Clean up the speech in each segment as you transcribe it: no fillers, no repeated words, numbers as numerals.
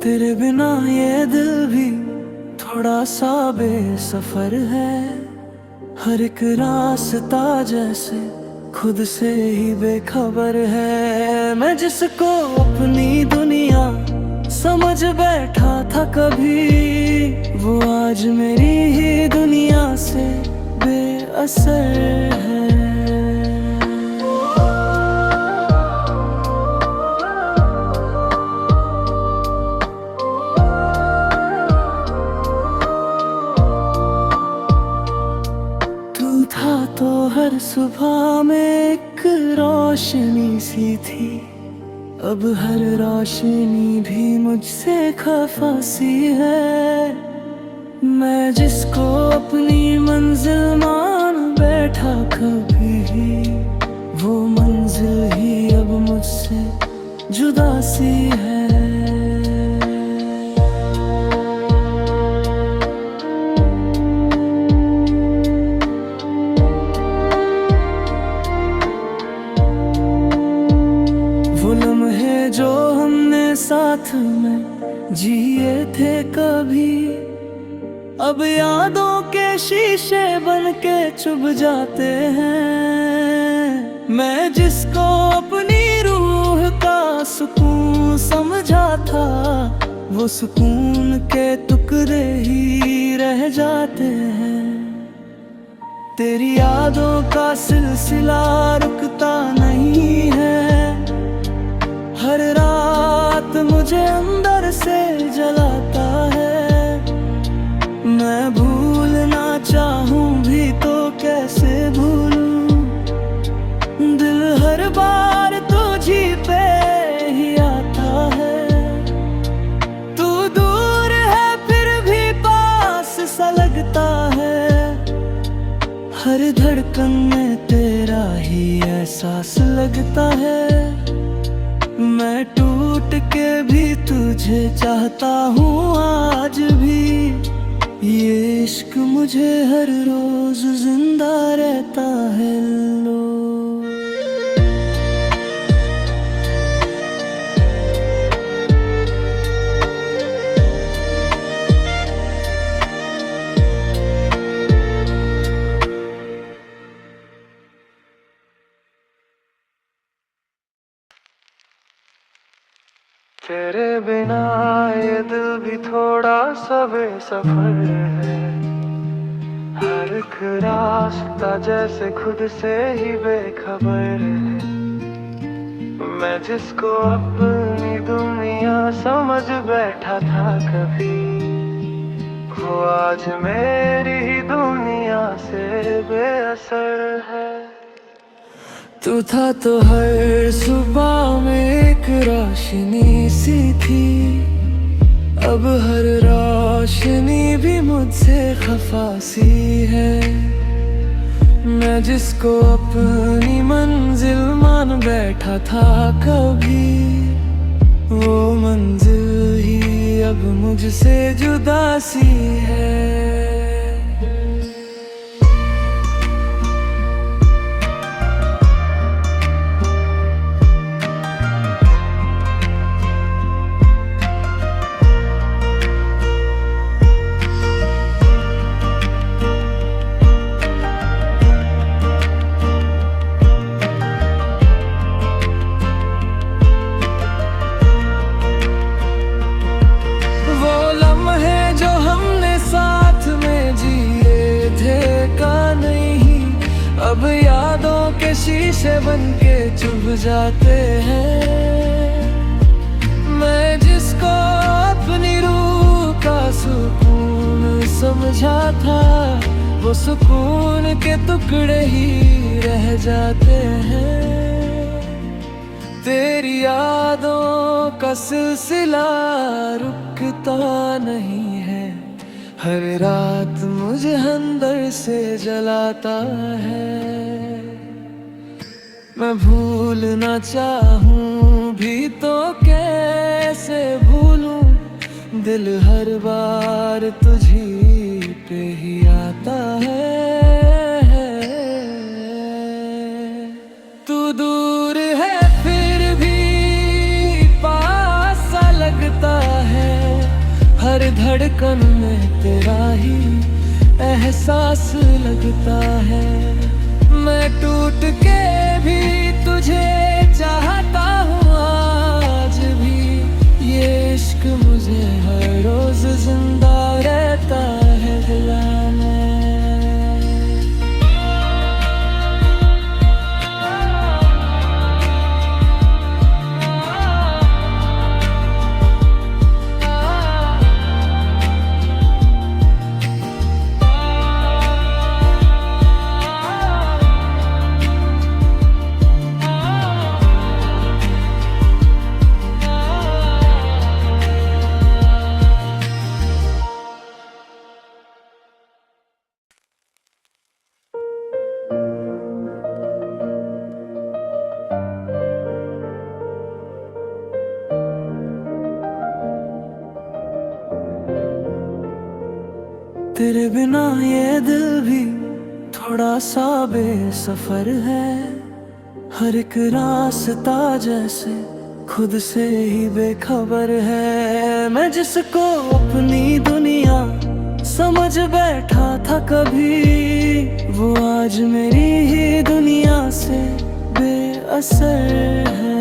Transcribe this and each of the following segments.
तेरे बिना ये दिल भी थोड़ा सा बेसफर है। हर एक रास्ता जैसे खुद से ही बेखबर है। मैं जिसको अपनी दुनिया समझ बैठा था कभी, वो आज मेरी ही दुनिया से बेअसर है। था तो हर सुबह में एक रोशनी सी थी, अब हर रोशनी भी मुझसे खफा सी है। मैं जिसको अपनी मंजिल मान बैठा कभी, वो मंजिल ही अब मुझसे जुदा सी है। वो लम्हे जो हमने साथ में जिए थे कभी, अब यादों के शीशे बन के चुभ जाते हैं। मैं जिसको अपनी रूह का सुकून समझा था, वो सुकून के टुकड़े ही रह जाते हैं। तेरी यादों का सिलसिला रुकता नहीं है, हर रात मुझे अंदर से जलाता है। मैं भूलना चाहूं भी तो कैसे भूलूं, दिल हर बार तुझी पे ही आता है। तू दूर है फिर भी पास सा लगता है, हर धड़कन में तेरा ही एहसास लगता है। मैं टूट के भी तुझे चाहता हूँ आज भी, ये इश्क मुझे हर रोज जिंदा रहता है। लो तेरे बिना ये दिल भी थोड़ा सा बेसफर है। हर एक रास्ता जैसे खुद से ही बेखबर है। मैं जिसको अपनी दुनिया समझ बैठा था कभी, वो आज मेरी ही दुनिया से बेअसर है। तू था तो हर सुबह में एक रोशनी सी थी, अब हर रोशनी भी मुझसे खफा सी है। मैं जिसको अपनी मंजिल मान बैठा था कभी, वो मंजिल ही अब मुझसे जुदा सी है। अब यादों के शीशे बन के चुभ जाते हैं। मैं जिसको अपनी रूह का सुकून समझा था, वो सुकून के टुकड़े ही रह जाते हैं। तेरी यादों का सिलसिला रुकता नहीं है, हर रात मुझे अंदर से जलाता है। मैं भूलना चाहूं भी तो कैसे भूलूं, दिल हर बार तुझी पे ही आता है। तू दूर है फिर भी पास सा लगता है, हर धड़कन में तेरा ही एहसास लगता है। मैं टूट के भी तुझे चाहता हूँ आज भी। ये इश्क मुझे हर रोज जिंदा रहता है दिलाने। तेरे बिना ये दिल भी थोड़ा सा बेसफर है। हर एक रास्ता जैसे खुद से ही बेखबर है। मैं जिसको अपनी दुनिया समझ बैठा था कभी, वो आज मेरी ही दुनिया से बेअसर है।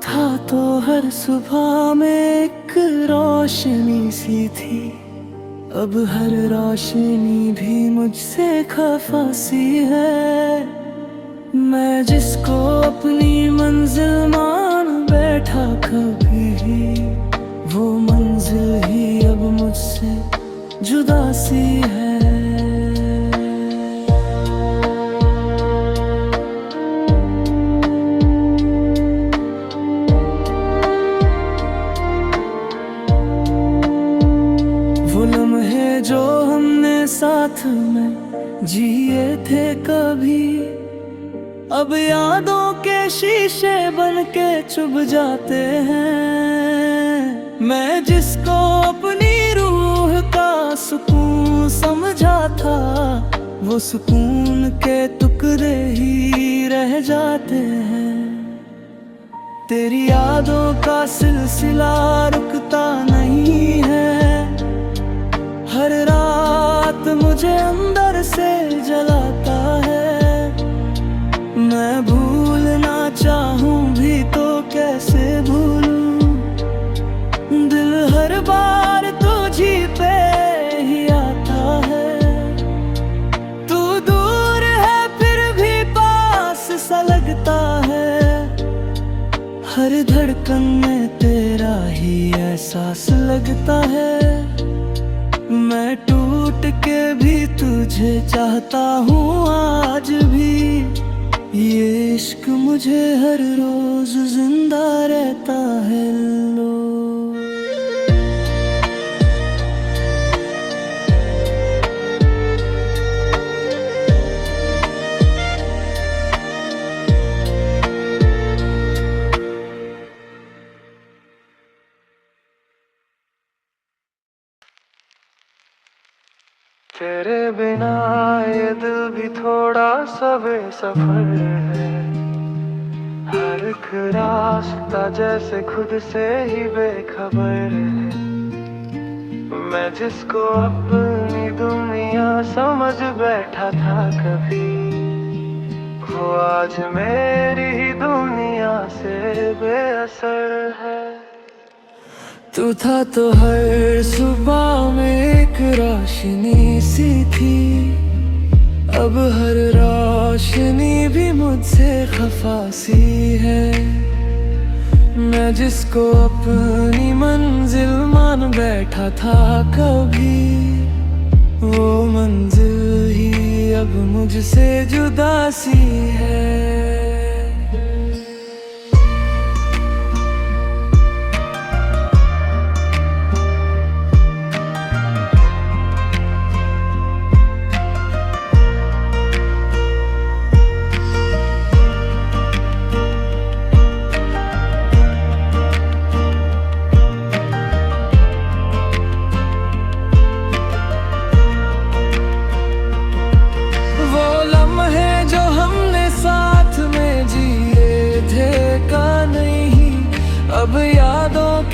था तो हर सुबह में एक रोशनी सी थी, अब हर रोशनी भी मुझसे खफा सी है। मैं जिसको अपनी मंजिल मान बैठा कभी, वो मंजिल ही अब मुझसे जुदा सी है। जो हमने साथ में जिए थे कभी, अब यादों के शीशे बन के चुभ जाते हैं। मैं जिसको अपनी रूह का सुकून समझा था, वो सुकून के टुकड़े ही रह जाते हैं। तेरी यादों का सिलसिला रुकता नहीं है। हर रात मुझे अंदर से जलाता है। मैं भूलना चाहूं भी तो कैसे भूलूं, दिल हर बार तुझी पे ही आता है। तू दूर है फिर भी पास सा लगता है। हर धड़कन में तेरा ही एहसास लगता है। मैं टूट के भी तुझे चाहता हूँ आज भी। ये इश्क मुझे हर रोज जिंदा रहता है। लो तेरे बिना ये दिल भी थोड़ा सा बेसफर है। हर एक रास्ता जैसे खुद से ही बेखबर है। मैं जिसको अपनी दुनिया समझ बैठा था कभी, वो आज मेरी ही दुनिया से बेअसर है। तू था तो हर सुबह में एक रोशनी सी थी, अब हर रोशनी भी मुझसे खफा सी है। मैं जिसको अपनी मंजिल मान बैठा था कभी, वो मंजिल ही अब मुझसे जुदा सी है।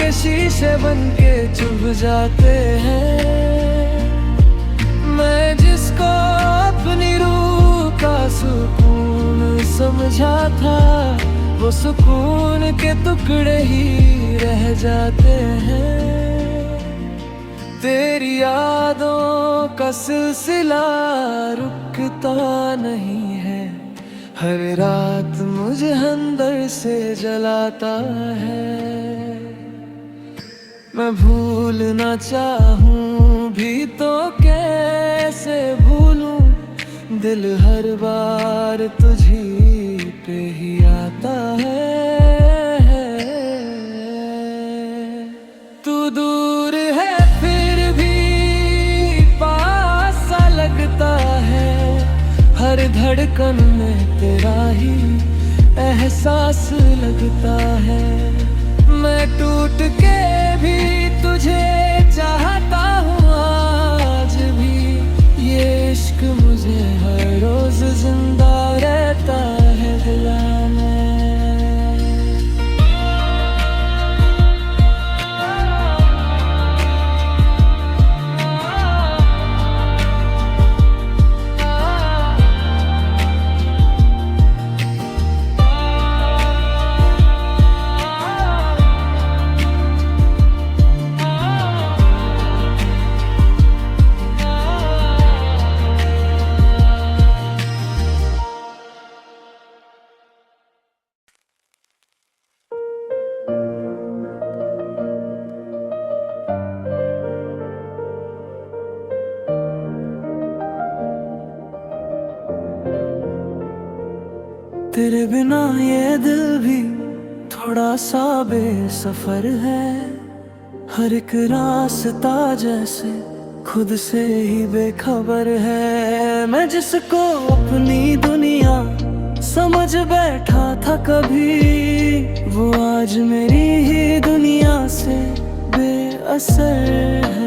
के शीशे बन के चुभ जाते हैं। मैं जिसको अपनी रूह का सुकून समझा था, वो सुकून के टुकड़े ही रह जाते हैं। तेरी यादों का सिलसिला रुकता नहीं है, हर रात मुझे अंदर से जलाता है। मैं भूलना चाहूं भी तो कैसे भूलूं, दिल हर बार तुझी पे ही आता है। तू दूर है फिर भी पास सा लगता है, हर धड़कन में तेरा ही एहसास लगता है। मैं टूट के भी तुझे चाहता हूँ आज भी, ये इश्क मुझे हर रोज जिंदा रहता है दिल में। तेरे बिना ये दिल भी थोड़ा सा बेसफर है, हर एक रास्ता जैसे खुद से ही बेखबर है। मैं जिसको अपनी दुनिया समझ बैठा था कभी, वो आज मेरी ही दुनिया से बेअसर है।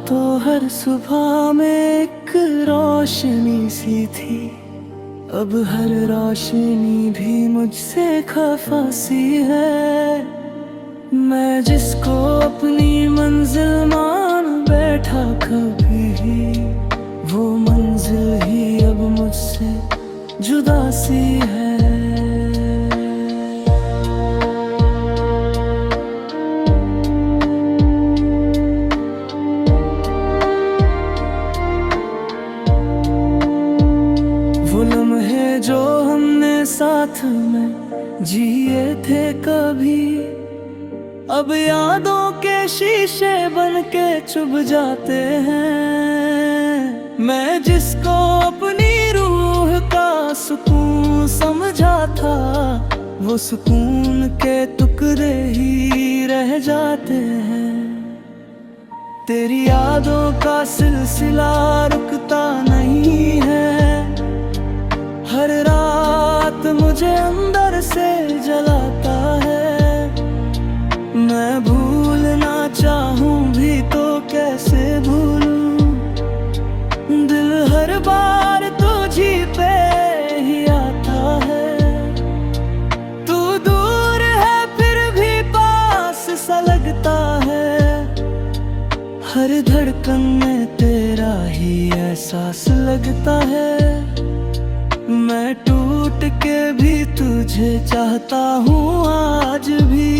तो हर सुबह में एक रोशनी सी थी, अब हर रोशनी भी मुझसे खफा सी है। मैं जिसको अपनी मंजिल मान बैठा कभी, वो मंजिल ही अब मुझसे जुदा सी है। जो हमने साथ में जिए थे कभी, अब यादों के शीशे बन के चुभ जाते हैं। मैं जिसको अपनी रूह का सुकून समझा था, वो सुकून के टुकड़े ही रह जाते हैं। तेरी यादों का सिलसिला रुकता नहीं है, हर रात मुझे अंदर से जलाता है। मैं भूलना चाहूं भी तो कैसे भूलूं, दिल हर बार तुझी पे ही आता है। तू दूर है फिर भी पास सा लगता है, हर धड़कन में तेरा ही एहसास लगता है। मैं टूट के भी तुझे चाहता हूँ आज भी,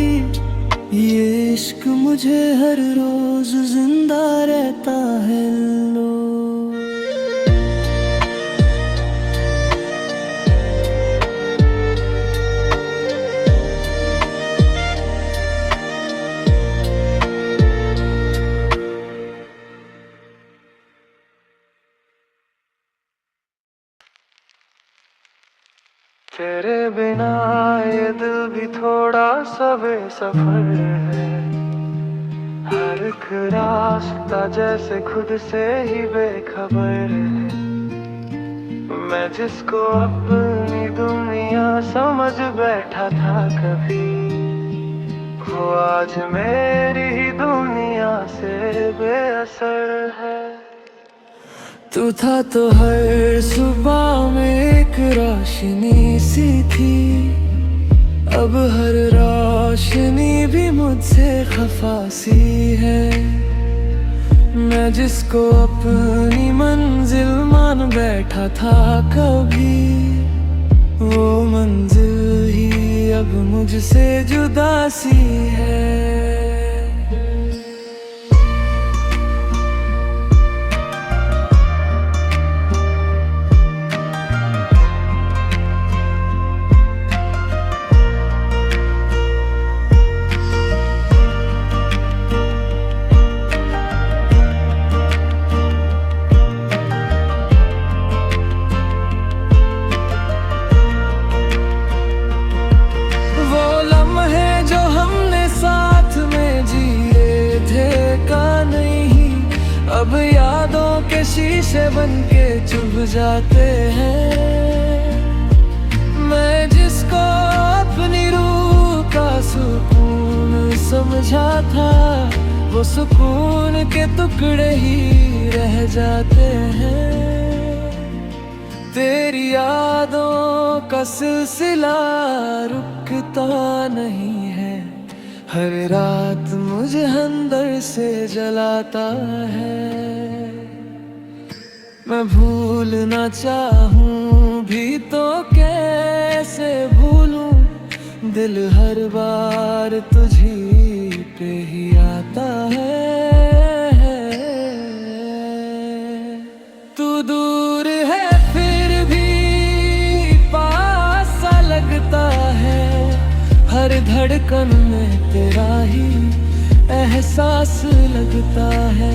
ये इश्क मुझे हर रोज जिंदा रहता है। लो तेरे बिना ये दिल भी थोड़ा सा बेसफर है, हर एक रास्ता जैसे खुद से ही बेखबर है। मैं जिसको अपनी दुनिया समझ बैठा था कभी, वो आज मेरी ही दुनिया से बेअसर है। तू था तो हर सुबह में एक रोशनी सी थी, अब हर रोशनी भी मुझसे खफा सी है। मैं जिसको अपनी मंजिल मान बैठा था कभी, वो मंजिल ही अब मुझसे जुदा सी है। अब यादों के शीशे बनके चुभ जाते हैं। मैं जिसको अपनी रूह का सुकून समझा था, वो सुकून के टुकड़े ही रह जाते हैं। तेरी यादों का सिलसिला रुकता नहीं है, हर रात मुझे अंदर से जलाता है। मैं भूलना चाहूं भी तो कैसे भूलूं, दिल हर बार तुझी पे ही आता है। तू दूर है फिर भी पास सा लगता है, हर धड़कन में तेरा ही एहसास लगता है।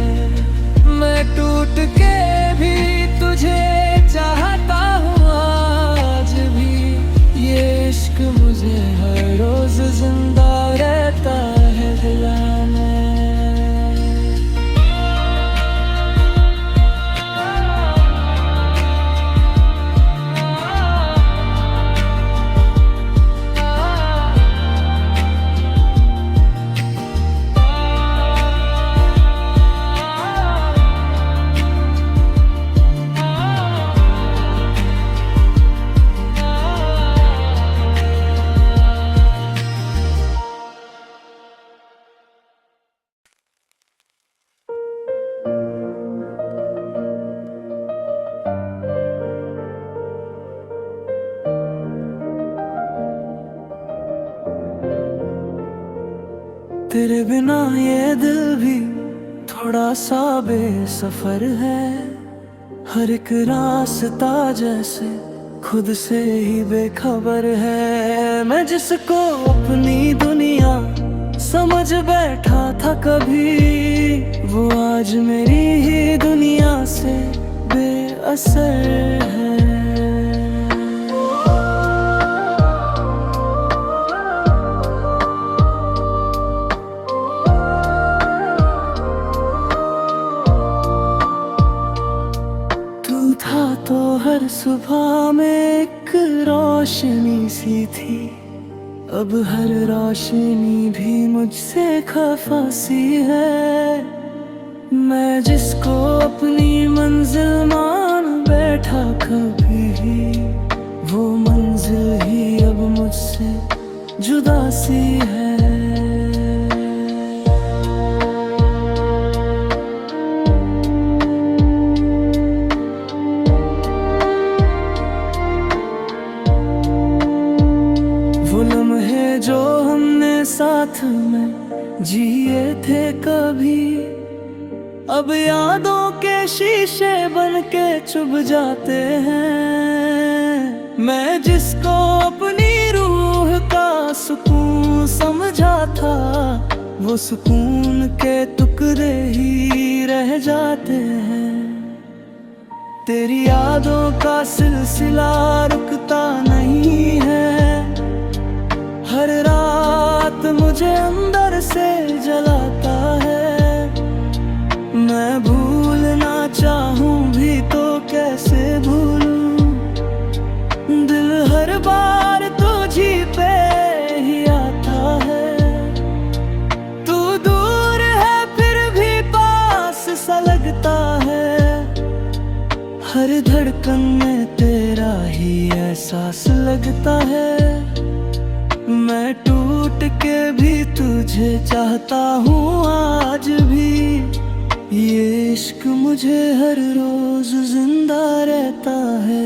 मैं टूट के भी तुझे चाहता हूँ आज भी, ये इश्क मुझे हर रोज जिंदा रहता है दिलाने। तेरे बिना ये दिल भी थोड़ा सा बेसफर है, हर एक रास्ता जैसे खुद से ही बेखबर है। मैं जिसको अपनी दुनिया समझ बैठा था कभी, वो आज मेरी ही दुनिया से बेअसर है। तो हर सुबह में एक रोशनी सी थी, अब हर रोशनी भी मुझसे खफा सी है। मैं जिसको अपनी मंजिल मान बैठा कभी, वो मंजिल ही अब मुझसे जुदा सी है। जो हमने साथ में जिए थे कभी, अब यादों के शीशे बन के चुभ जाते हैं। मैं जिसको अपनी रूह का सुकून समझा था, वो सुकून के टुकड़े ही रह जाते हैं। तेरी यादों का सिलसिला रुकता नहीं है, हर रात मुझे अंदर से जलाता है। मैं भूलना चाहूं भी तो कैसे भूलूं, दिल हर बार तुझी पे ही आता है। हर धड़कन में तेरा ही एहसास लगता है। मैं टूट के भी तुझे चाहता हूँ आज भी। ये इश्क मुझे हर रोज जिंदा रहता है।